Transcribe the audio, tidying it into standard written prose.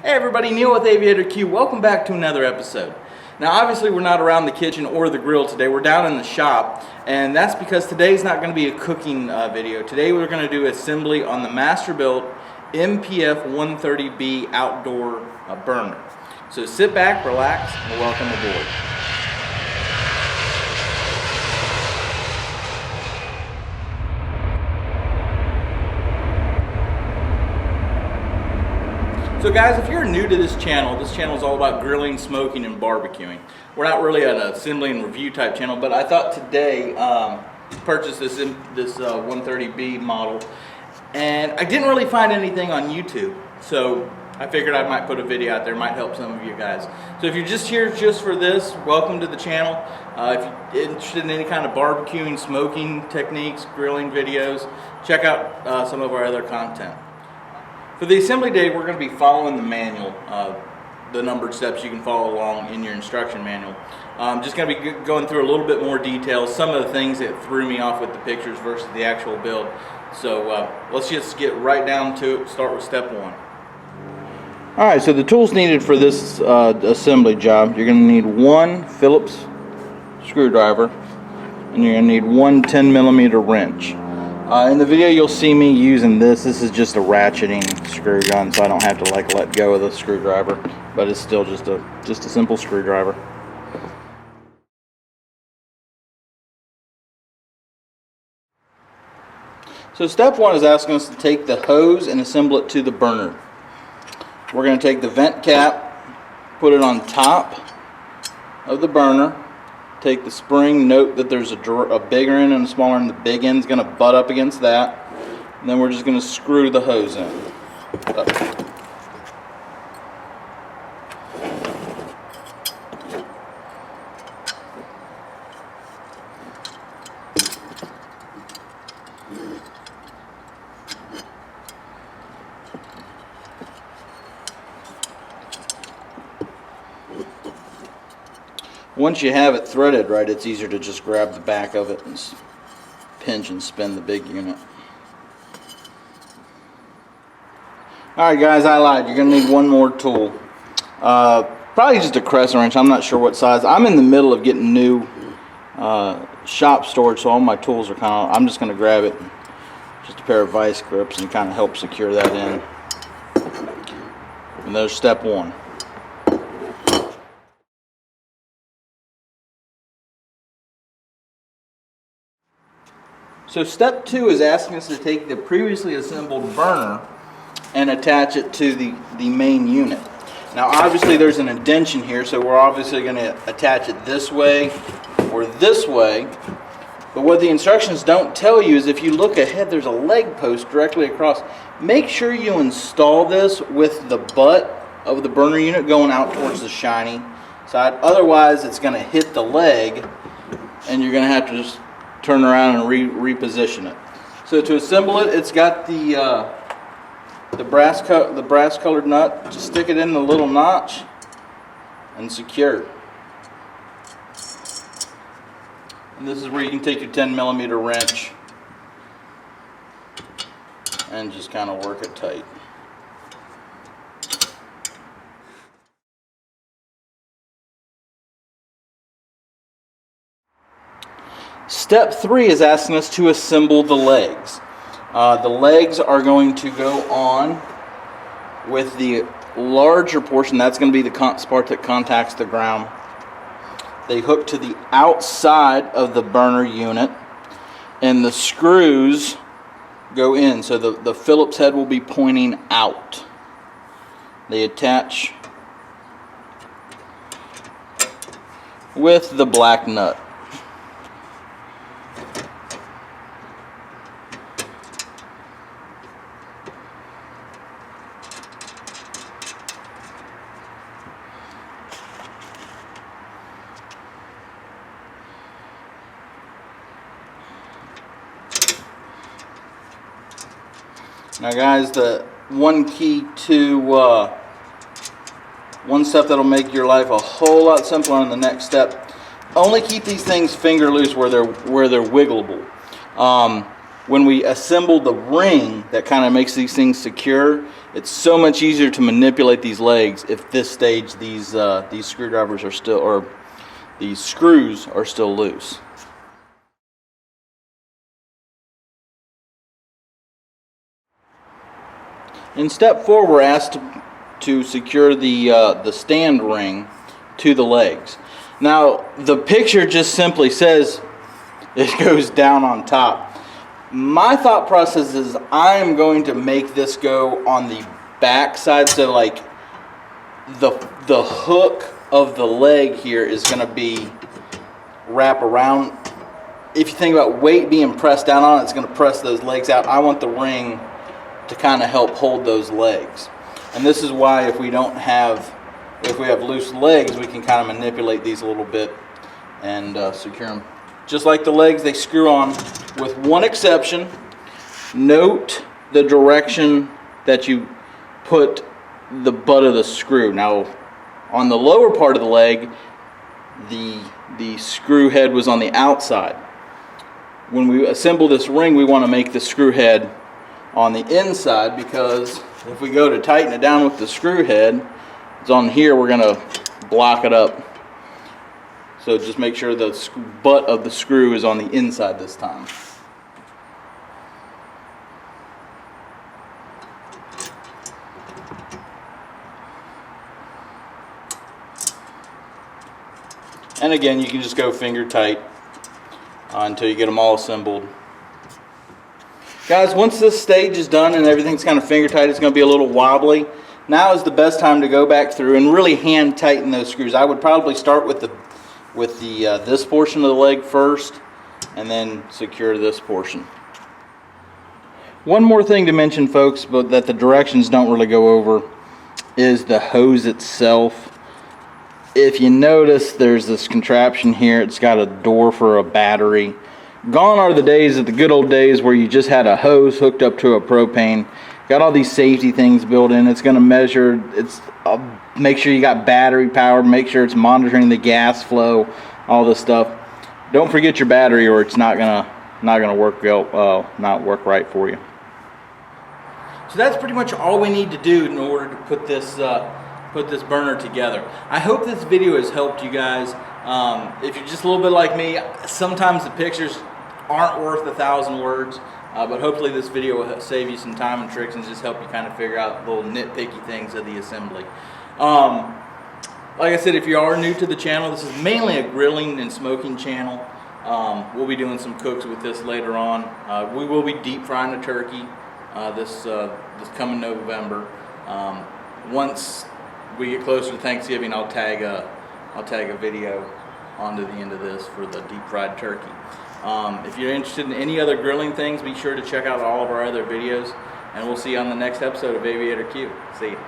Hey everybody, Neil with Aviator Q. Welcome back to another episode. Now obviously we're not around the kitchen or the grill today, we're down in the shop, and that's because today's not going to be a cooking video. Today we're going to do assembly on the Masterbuilt MPF 130B outdoor burner. So sit back, relax, and welcome aboard. So guys, if you're new to this channel is all about grilling, smoking, and barbecuing. We're not really an assembly and review type channel, but I thought today purchase this 130B model, and I didn't really find anything on YouTube, so I figured I might put a video out there, might help some of you guys. So if you're just here just for this, welcome to the channel. If you're interested in any kind of barbecuing, smoking techniques, grilling videos, check out some of our other content. For the assembly day, we're going to be following the manual, the numbered steps you can follow along in your instruction manual. Just going to be going through a little bit more detail, some of the things that threw me off with the pictures versus the actual build. So let's just get right down to it, start with step one. Alright, so the tools needed for this assembly job, you're going to need one Phillips screwdriver, and you're going to need one 10mm wrench. In the video you'll see me using this. This is just a ratcheting screw gun, so I don't have to like let go of the screwdriver, but it's still just a simple screwdriver. So step one is asking us to take the hose and assemble it to the burner. We're going to take the vent cap, put it on top of the burner. Take the spring, note that there's a bigger end and a smaller end. The big end's going to butt up against that. And then we're just going to screw the hose in. Once you have it threaded right, it's easier to just grab the back of it and pinch and spin the big unit. Alright guys, I lied. You're going to need one more tool. Probably just a crescent wrench. I'm not sure what size. I'm in the middle of getting new shop storage, so all my tools are kind of, I'm just going to grab it. Just a pair of vice grips and kind of help secure that in. And there's step one. So step two is asking us to take the previously assembled burner and attach it to the main unit. Now obviously there's an indention here, so we're obviously going to attach it this way or this way. But what the instructions don't tell you is if you look ahead, there's a leg post directly across. Make sure you install this with the butt of the burner unit going out towards the shiny side. Otherwise it's going to hit the leg and you're going to have to just turn around and reposition it. So to assemble it, it's got the brass colored nut. Just stick it in the little notch and secure. And this is where you can take your 10mm wrench and just kind of work it tight. Step three is asking us to assemble the legs. The legs are going to go on with the larger portion. That's going to be the part that contacts the ground. They hook to the outside of the burner unit, and the screws go in. So the Phillips head will be pointing out. They attach with the black nut. Now guys, the one key to one step that'll make your life a whole lot simpler on the next step, only keep these things finger loose where they're wiggleable. When we assemble the ring that kind of makes these things secure, It's so much easier to manipulate these legs if this stage these screwdrivers are still, or these screws are still loose. In step 4, we're asked to secure the stand ring to the legs. Now the picture just simply says it goes down on top. My thought process is I'm going to make this go on the back side, so like the hook of the leg here is going to be wrap around. If you think about weight being pressed down on it, it's going to press those legs out. I want the ring to kind of help hold those legs. And this is why if we have loose legs, we can kind of manipulate these a little bit and secure them. Just like the legs, they screw on, with one exception. Note the direction that you put the butt of the screw. Now, on the lower part of the leg, the screw head was on the outside. When we assemble this ring, we want to make the screw head on the inside, because if we go to tighten it down with the screw head, it's on here, we're going to block it up. So just make sure the butt of the screw is on the inside this time. And again, you can just go finger tight until you get them all assembled. Guys, once this stage is done and everything's kind of finger tight, it's going to be a little wobbly. Now is the best time to go back through and really hand tighten those screws. I would probably start with this portion of the leg first, and then secure this portion. One more thing to mention, folks, but that the directions don't really go over, is the hose itself. If you notice, there's this contraption here. It's got a door for a battery. Gone are the days of the good old days where you just had a hose hooked up to a propane. Got all these safety things built in. It's going to measure, make sure you got battery power, make sure it's monitoring the gas flow, all this stuff. Don't forget your battery, or it's not gonna work not work right for you. So that's pretty much all we need to do in order to put this burner together. I hope this video has helped you guys. If you're just a little bit like me, sometimes the pictures aren't worth 1,000 words. But hopefully this video will save you some time and tricks and just help you kind of figure out little nitpicky things of the assembly. Like I said, if you are new to the channel, this is mainly a grilling and smoking channel. We'll be doing some cooks with this later on. We will be deep frying a turkey this coming November. Once we get closer to Thanksgiving, I'll tag a video onto the end of this for the deep fried turkey. If you're interested in any other grilling things, be sure to check out all of our other videos, and we'll see you on the next episode of Aviator Q. See you.